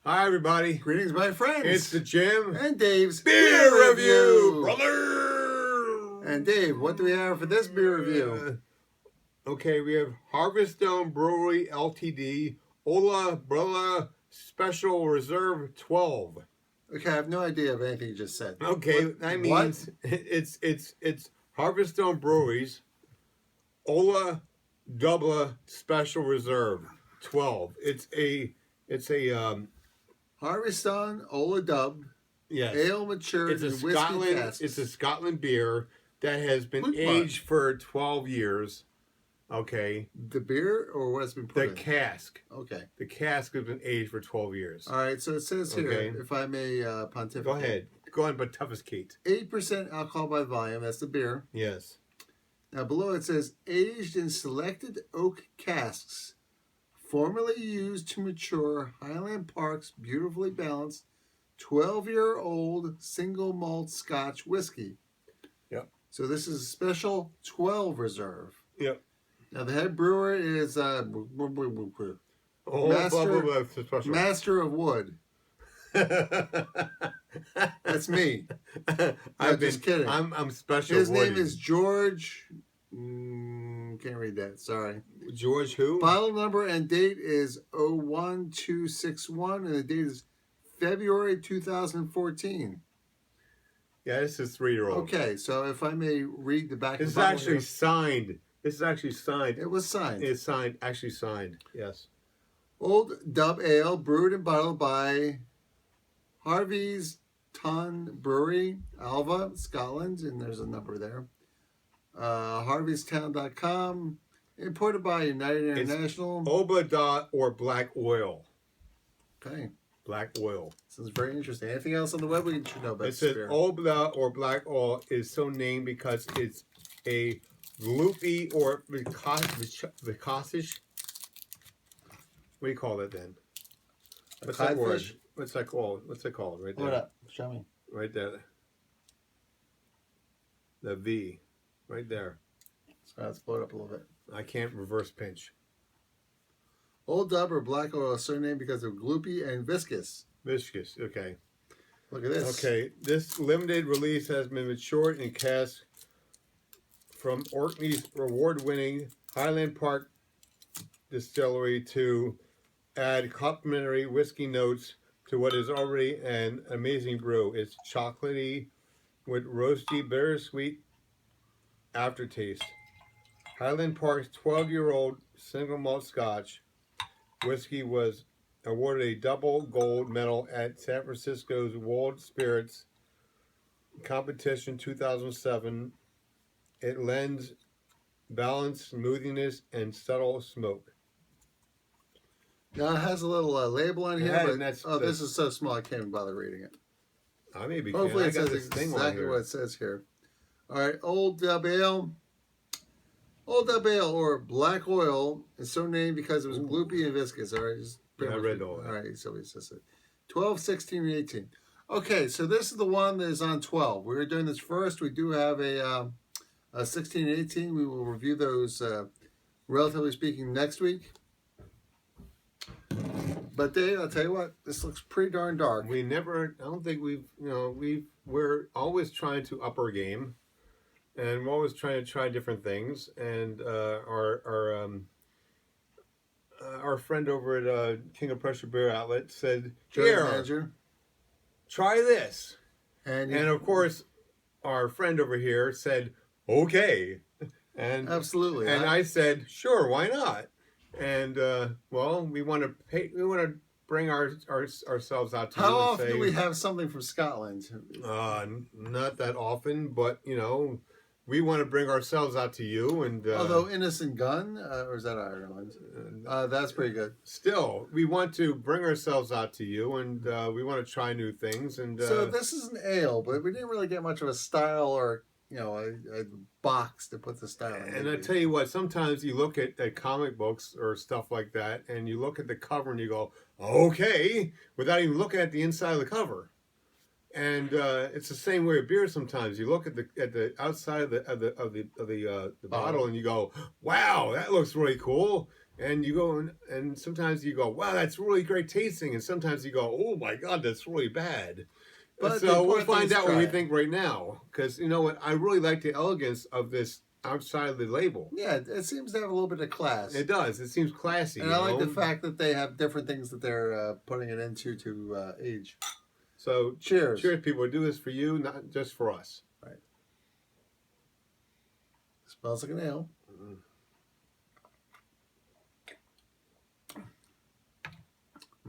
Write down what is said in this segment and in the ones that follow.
Hi, everybody. Greetings, my friends. It's the Jimm and Dave's Beer Review, brother. And Dave, what do we have for this beer review? Okay, we have Harviestoun Brewery Ltd. Ola Dubh Special Reserve 12. Okay, I have no idea of anything you just said. Okay, that means it's Harviestoun Brewery's Ola Dubh Special Reserve 12. It's a Harviestoun Ola Dubh. Yes. Ale matured in whiskey casks. It's a Scotland beer that has been aged for 12 years. Okay. The beer or what's been put in? The cask. Okay. The cask has been aged for 12 years. All right, so it says here, if I may pontificate. Go ahead. Go on, but pontificate. 8% alcohol by volume, that's the beer. Yes. Now below it says, aged in selected oak casks, formerly used to mature Highland Park's beautifully balanced 12-year-old single malt Scotch whiskey. Yep. So this is a special 12 reserve. Yep. Now the head brewer is Master of Wood. That's me. I'm just kidding. I'm special. His name is George. Can't read that. Sorry. George who? Bottle number and date is 01261, and the date is February 2014. Yeah, this is 3-year-old. Okay, so if I may read the back of the bottle. This is actually signed. This is actually signed. It was signed. It's signed. Actually signed. Yes. Old Dubh Ale, brewed and bottled by Harviestoun Brewery, Alva, Scotland, and there's a number there. Harviestoun.com. Imported by United International. Ola Dubh or black oil. Okay. Black oil. This is very interesting. Anything else on the web we should know about? It says Ola Dubh or black oil is so named because it's a gloopy or vicosish. What do you call it then? What's that word? What's that called? What's it called? Right there. Hold up. Show me. Right there. The V. Right there. So let's blow it up a little bit. I can't reverse pinch. Old Dubh or black oil is surnamed because of gloopy and viscous. Viscous, okay. Look at this. Okay, this limited release has been matured in casks from Orkney's award-winning Highland Park distillery to add complementary whiskey notes to what is already an amazing brew. It's chocolatey with roasty, bittersweet aftertaste. Highland Park's 12-year-old single malt Scotch whiskey was awarded a double gold medal at San Francisco's World Spirits Competition 2007. It lends balance, smoothness, and subtle smoke. Now it has a little label on here, but this is so small I can't even bother reading it. I may be. Hopefully it says exactly what it says here. All right, Old Dubh Ale. Old Dubh Ale or black oil is so named because it was gloopy and viscous. All right, I read all that. All right, so it says it. 12, 16, and 18. Okay, so this is the one that is on 12. We were doing this first. We do have a 16 and 18. We will review those, relatively speaking, next week. But Dave, I'll tell you what, this looks pretty darn dark. I don't think we're always trying to up our game, and we're always trying to try different things. And our friend over at King of Prussia Beer Outlet said, "Here, try this." And of course, our friend over here said, "Okay." And absolutely. And I said, "Sure, why not?" And well, we want to bring ourselves out to you. How often do we have something from Scotland? Not that often, but we want to bring ourselves out to you. And although Innocent Gun, or is that Ireland? That's pretty good. Still, we want to bring ourselves out to you, and we want to try new things. And so this is an ale, but we didn't really get much of a style or a box to put the style in. And I tell you what, sometimes you look at comic books or stuff like that, and you look at the cover and you go, "Okay," without even looking at the inside of the cover. And it's the same way with beer. Sometimes you look at the outside of the bottle and you go, "Wow, that looks really cool." And you go and sometimes you go, wow, that's really great tasting, and sometimes you go, oh my God, that's really bad. But the So we'll important thing find is out what try we it. think right now, because you know what, I really like the elegance of this outside of the label. Yeah, it seems to have a little bit of class. It does. It seems classy, And you I like the know. fact that they have different things that they're putting it into to age. So Cheers. cheers, people. We do this for you, not just for us. Right. Smells like an ale.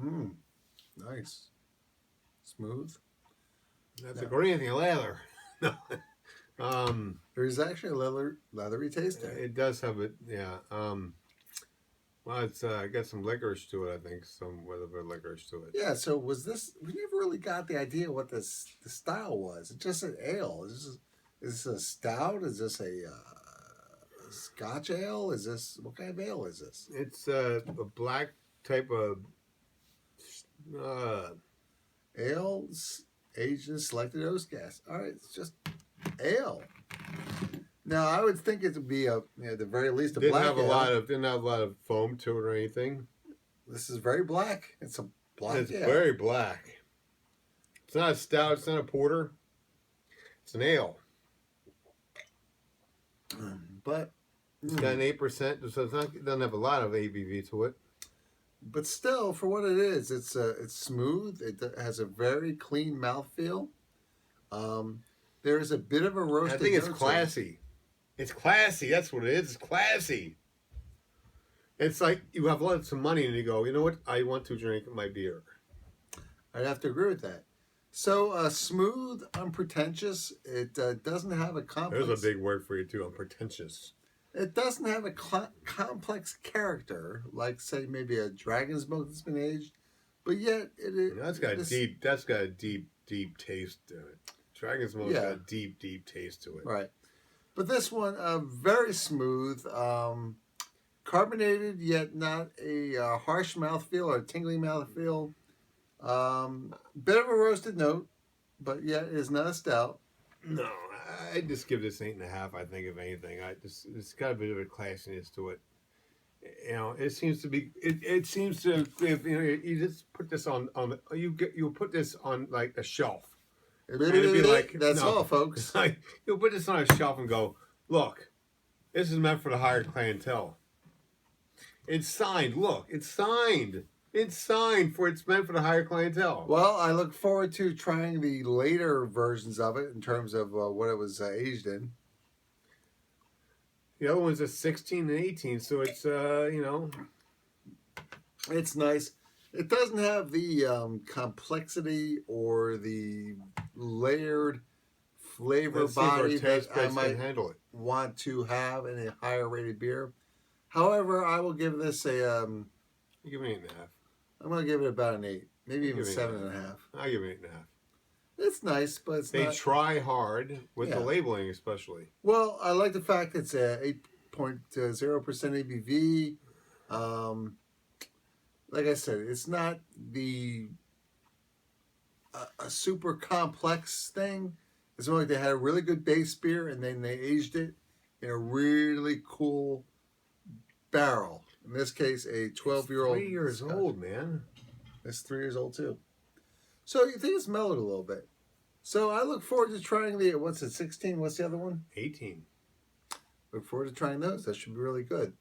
Mmm. Nice. Smooth. That's a great thing, leather. No. There's actually a leathery taste there. It does have it, yeah. Well, it's got some licorice to it, I think. Some whatever licorice to it. Yeah, so was this... We never really got the idea what the style was. It's just an ale. Is this a stout? Is this a Scotch ale? Is this... What kind of ale is this? It's a black type of Ale aged in selected oak gas. All right, it's just ale. Now I would think it would be at the very least a didn't black have a ale. lot of foam to it or anything. This is very black. It's a black It's ale. very black. It's not a stout. It's not a porter. It's an ale. But It's got an 8%, so it doesn't have a lot of ABV to it. but still, for what it is, it's smooth. It has a very clean mouthfeel. There is a bit of a roasted. I think it's note to it. classy. It's classy. That's what it is. It's classy. It's like you have lots of money and you go, you know what? I want to drink my beer. I'd have to agree with that. So smooth, unpretentious. It doesn't have a complex. There's a big word for you too. I'm pretentious. It doesn't have a complex character like, say, maybe a dragon's milk that's been aged, but yet That's got a deep taste to it. Dragon's Milk's got a deep taste to it. Right. But this one, very smooth, carbonated, yet not a harsh mouthfeel or a tingling mouthfeel. Bit of a roasted note, but yet is not a stout. No, I just give this 8.5. I think, if anything, it's got a bit of a classiness to it. You know, it seems to be. It seems to. If you just put this on you put this on like a shelf. It'd be like, That's no. all, folks. Like, you'll put this on a shelf and go, look, this is meant for the higher clientele. It's signed. Look, it's signed. It's signed for. It's meant for the higher clientele. Well, I look forward to trying the later versions of it in terms of what it was aged in. The other one's a 16 and 18, so it's It's nice. It doesn't have the complexity or the layered flavor let's see if our body taste that I buds can might handle it. want to have in a higher rated beer. However, I will give this a You give me 8.5. I'm going to give it about an 8, maybe even Give me 7.5. I'll give it 8.5. It's nice, but it's They not. try hard with the Yeah. labeling, especially. Well, I like the fact it's a 8.0% ABV. Like I said, it's not a super complex thing. It's more like they had a really good base beer and then they aged it in a really cool barrel. In this case, a 12-year-old. 3 years old, man. It's 3 years old too. So you think it's mellowed a little bit. So I look forward to trying the, what's it, 16? What's the other one? 18. Look forward to trying those. That should be really good.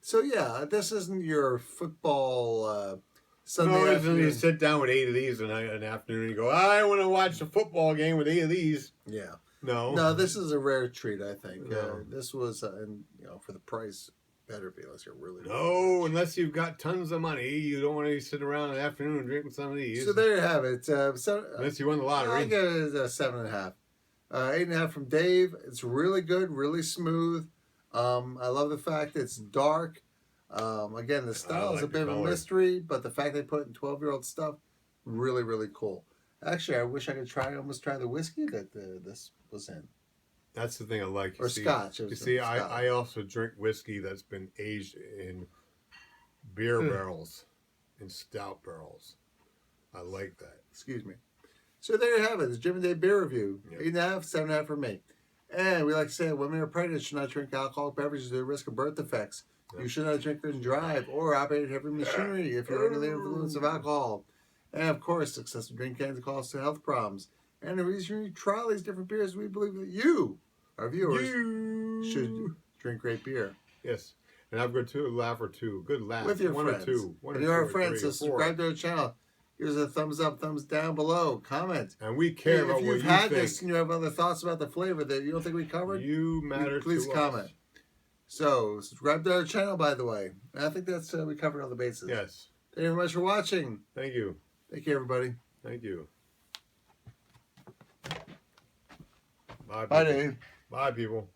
So yeah, this isn't your football Sunday No reason afternoon. you sit down with 8 of these in an afternoon and you go, I want to watch a football game with 8 of these. Yeah. No. No, this is a rare treat, I think. No. This was, and for the price, better be unless you're really. No, unless you've got tons of money, you don't want to sit around in the afternoon drinking some of these. So there you have it. Unless you won the lottery. I give it a 7.5. 8.5 from Dave. It's really good, really smooth. I love the fact it's dark. Again, the style is like a bit the of a color. mystery, but the fact they put it in 12-year-old stuff, really, really cool. Actually, I wish I could almost try the whiskey that this was in. That's the thing I like. Or scotch. You see, I also drink whiskey that's been aged in beer barrels, in stout barrels. I like that. Excuse me. So there you have it. It's Jim and Dave Beer Review. Yep. 8.5, 7.5 for me. And we like to say women are pregnant should not drink alcoholic beverages at the risk of birth defects. You should not drink and drive or operate heavy machinery if you're under the influence of alcohol. And of course, excessive drink can cause health problems. And the reason we try all these different beers, we believe that you, our viewers, should drink great beer. Yes. And I've got two laugh or two. Good laugh. With your one friends. Or two. One if or you are two or friends, three or subscribe to our channel. Give us a thumbs up, thumbs down below. Comment. And we care about what you think. If you've had this and you have other thoughts about the flavor that you don't think we covered, you matter please to comment. us. So, subscribe to our channel, by the way. And I think that's we covered all the bases. Yes. Thank you very much for watching. Thank you. Thank you, everybody. Thank you. Bye, Bye, people. Dave. Bye, people.